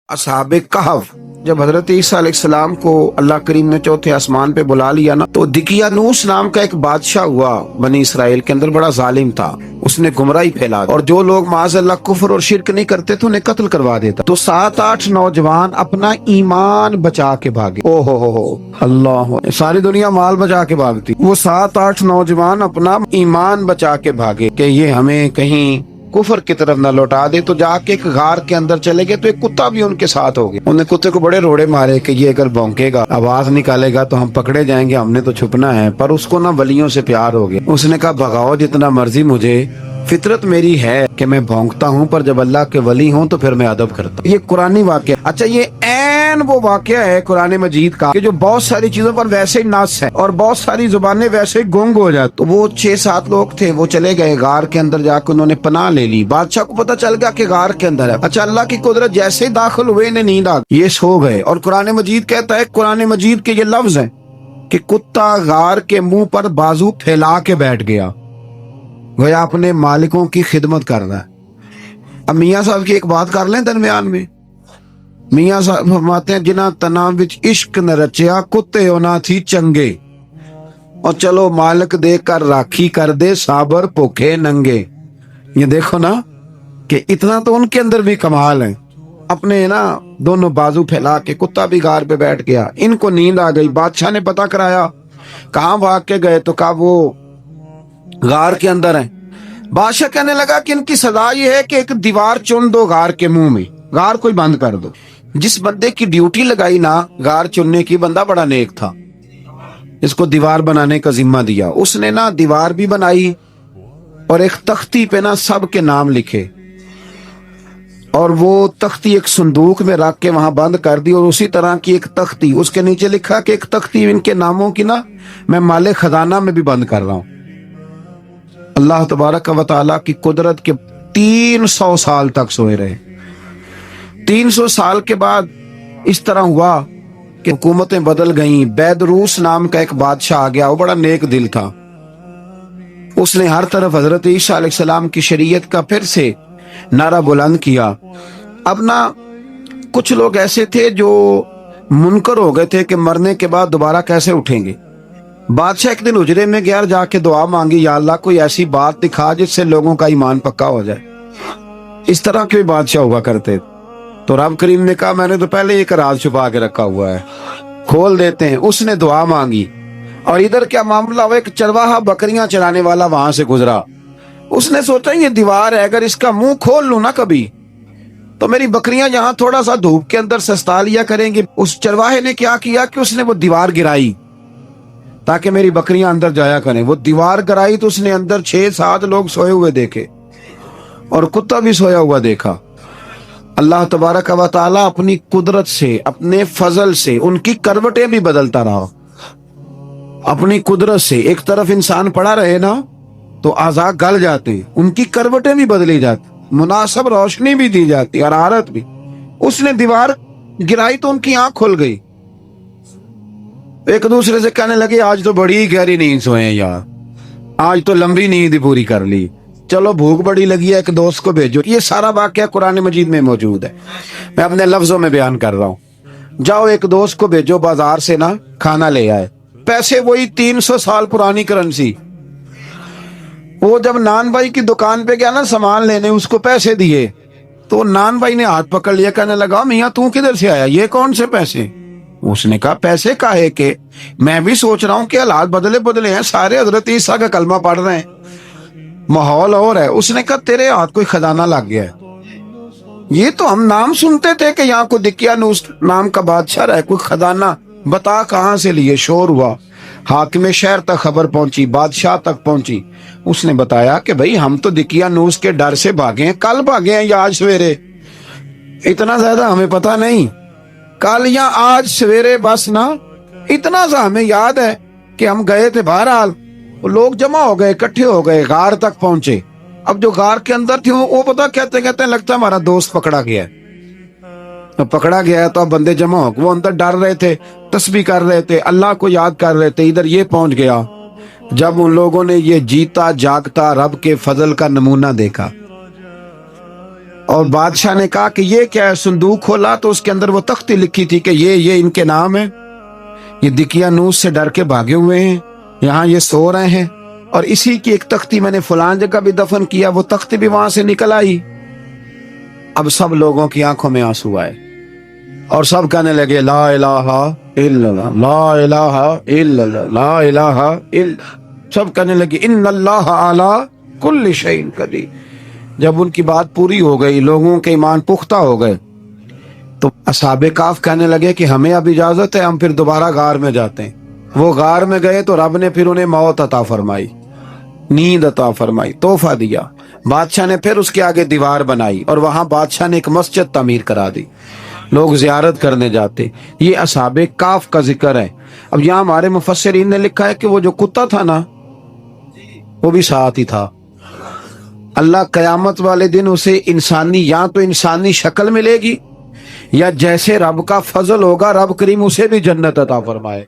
असहाब कहफ जब हजरत ईसा अलैहिस्सलाम को अल्लाह करीम ने चौथे आसमान पे बुला लिया ना, तो दिकियानूस नाम का एक बादशाह हुआ बनी इसराइल के अंदर, बड़ा जालिम था। उसने गुमराही फैला और जो लोग माज़अल्लाह कुफ्र और शिरक नहीं करते थे उन्हें कत्ल करवा देता। तो 7-8 नौजवान अपना ईमान बचा के भागे। ओ हो अल्लाह, सारी दुनिया माल बचा के भागती, वो 7-8 नौजवान अपना ईमान बचा के भागे कि ये हमें कहीं कुफर की तरफ न लौटा दे। तो जाके एक गार के अंदर चले गए, तो एक कुत्ता भी उनके साथ हो गया। उन्हें कुत्ते को बड़े रोड़े मारे कि ये अगर भौंकेगा, आवाज निकालेगा तो हम पकड़े जाएंगे, हमने तो छुपना है। पर उसको ना वलियों से प्यार हो गया। उसने कहा भगाओ जितना मर्जी मुझे, फितरत मेरी है कि मैं भौंकता हूँ, पर जब अल्लाह के वली हूँ तो फिर मैं अदब करता हूँ। ये कुरानी वाक़या। अच्छा, ये ऐन वो वाक़या है कुरान मजीद का कि जो बहुत सारी चीजों पर वैसे ही नास है और बहुत सारी जुबानें वैसे ही गुंग हो जाती। तो वो 6-7 लोग थे, वो चले गए गार के अंदर, जाकर उन्होंने पनाह ले ली। बादशाह को पता चल गया कि गार के अंदर है। अच्छा, अल्लाह की कुदरत, जैसे ही दाखिल हुए इन्हें नींद आ गई, ये सो गए। और कुरान मजीद कहता है, कुरान मजीद के ये लफ्ज है कि कुत्ता गार के मुंह पर बाजू फैला के बैठ गया, गोया अपने मालिकों की खिदमत कर रहा है। अब मियाँ साहब की एक बात कर लें दरमियान में। मियाँ साहब फरमाते हैं, जिन्हां तना विच इश्क न रचिया, कुत्ते होना थी चंगे, और चलो मालिक देकर राखी कर दे, साबर भूखे नंगे। ये देखो ना कि इतना तो उनके अंदर भी कमाल है। अपने ना दोनों बाजू फैला के, कुत्ता भी गार पे बैठ गया। इनको नींद आ गई। बादशाह ने पता कराया, कहाँ भाग के गए, तो कहा वो गार के अंदर है। बादशाह कहने लगा कि इनकी सजा ये है कि एक दीवार चुन दो गार के मुंह में, गार कोई बंद कर दो। जिस बंदे की ड्यूटी लगाई ना गार चुनने की, बंदा बड़ा नेक था, इसको दीवार बनाने का जिम्मा दिया। उसने ना दीवार भी बनाई और एक तख्ती पे ना सबके नाम लिखे, और वो तख्ती एक संदूक में रख के वहां बंद कर दी। और उसी तरह की एक तख्ती, उसके नीचे लिखा कि एक तख्ती इनके नामों की ना मैं माले खजाना में भी बंद कर रहा हूं। अल्लाह तबारक व तआला की कुदरत के 300 साल तक सोए रहे। 300 साल के बाद इस तरह हुआ कि हुकूमतें बदल गईं। बैदरूस नाम का एक बादशाह आ गया, वो बड़ा नेक दिल था। उसने हर तरफ हजरत ईसा अलैहिस्सलाम की शरीयत का फिर से नारा बुलंद किया। अब ना कुछ लोग ऐसे थे जो मुनकर हो गए थे कि मरने के बाद दोबारा कैसे उठेंगे। बादशाह एक दिन हुजरे में गया, जाके दुआ मांगी, या अल्लाह कोई ऐसी बात दिखा जिससे लोगों का ईमान पक्का हो जाए। इस तरह के बादशाह हुआ करते। तो रब करीम ने कहा, मैंने तो पहले एक राज छुपा के रखा हुआ है, खोल देते हैं। उसने दुआ मांगी, और इधर क्या मामला हुआ, एक चरवाहा बकरियां चराने वाला वहां से गुजरा। उसने सोचा ये दीवार है, अगर इसका मुंह खोल लूं ना कभी, तो मेरी बकरियां यहाँ थोड़ा सा धूप के अंदर सस्ता लिया करेंगी। उस चरवाहे ने क्या किया कि उसने वो दीवार गिराई ताकि मेरी बकरियां अंदर जाया करें। वो दीवार गिराई तो उसने अंदर 6-7 लोग सोए हुए देखे, और कुत्ता भी सोया हुआ देखा। अल्लाह तबारक व तआला अपनी कुदरत से, अपने फजल से उनकी करवटें भी बदलता रहा। अपनी कुदरत से एक तरफ इंसान पड़ा रहे ना तो आज़ा गल जाते, उनकी करवटें भी बदली जाती, मुनासिब रोशनी भी दी जाती, हरारत भी। उसने दीवार गिराई तो उनकी आंख खुल गई। एक दूसरे से कहने लगे, आज तो बड़ी गहरी नींद सोए हैं यार, आज तो लंबी नींद पूरी कर ली, चलो भूख बड़ी लगी है, एक दोस्त को भेजो। ये सारा वाकया कुरान मजीद में मौजूद है, मैं अपने लफ्जों में बयान कर रहा हूँ। जाओ एक दोस्त को भेजो, बाजार से ना खाना ले आए। पैसे वही 300 साल पुरानी करेंसी। वो जब नान भाई की दुकान पे गया ना सामान लेने, उसको पैसे दिए, तो नान भाई ने हाथ पकड़ लिया, कहने लगा, मियाँ तू किधर से आया, ये कौन से पैसे? उसने कहा, पैसे काहे के, मैं भी सोच रहा हूँ कि हालात बदले बदले हैं, सारे हजरत ईसा का कलमा पढ़ रहे हैं, माहौल और है। उसने कहा, तेरे हाथ कोई खजाना लग गया है। ये तो हम नाम सुनते थे कि यहाँ को दिकियानूस नाम का बादशाह है, कोई खजाना, बता कहाँ से लिए। शोर हुआ, हाकिम शहर तक खबर पहुंची, बादशाह तक पहुंची। उसने बताया कि भाई हम तो दिकियानूस के डर से भागे हैं, कल भागे हैं या आज सवेरे, इतना ज्यादा हमें पता नहीं, कल या आज सवेरे बस ना। इतना सा हमें याद है कि हम गए थे, बहरहाल लोग जमा हो गए, इकट्ठे हो गए, गार तक पहुंचे। अब जो गार के अंदर थे वो पता कहते कहते लगता है हमारा दोस्त पकड़ा गया है। तो पकड़ा गया है तो अब बंदे जमा हो, वो अंदर डर रहे थे, तस्बीह कर रहे थे, अल्लाह को याद कर रहे थे। इधर ये पहुंच गया जब उन लोगों ने ये जीता जागता रब के फजल का नमूना देखा। اور بادشاہ نے کہا کہ یہ کیا ہے؟ صندوق کھولا تو اس کے اندر وہ تختی لکھی تھی کہ یہ ان کے نام ہے، یہ دقیانوس سے ڈر کے بھاگے ہوئے ہیں، یہاں یہ سو رہے ہیں، اور اسی کی ایک تختی میں نے فلان جگہ بھی دفن کیا، وہ تختی بھی وہاں سے نکل آئی۔ اب سب لوگوں کی آنکھوں میں آنسو آئے اور سب کہنے لگے لا الہ الا اللہ، لا الہ الا اللہ، لا الہ الا، سب کہنے لگے ان اللہ علی کل شیء قدیر۔ جب ان کی بات پوری ہو گئی، لوگوں کے ایمان پختہ ہو گئے، تو اصحاب کہف کہنے لگے کہ ہمیں اب اجازت ہے، ہم پھر دوبارہ غار میں جاتے ہیں۔ وہ غار میں گئے تو رب نے پھر انہیں موت عطا فرمائی، نیند عطا فرمائی، تحفہ دیا۔ بادشاہ نے پھر اس کے آگے دیوار بنائی اور وہاں بادشاہ نے ایک مسجد تعمیر کرا دی، لوگ زیارت کرنے جاتے۔ یہ اصحاب کہف کا ذکر ہے۔ اب یہاں ہمارے مفسرین نے لکھا ہے کہ وہ جو کتا تھا نا، وہ بھی ساتھ ہی تھا۔ اللہ قیامت والے دن اسے انسانی، یا تو انسانی شکل ملے گی، یا جیسے رب کا فضل ہوگا رب کریم اسے بھی جنت عطا فرمائے۔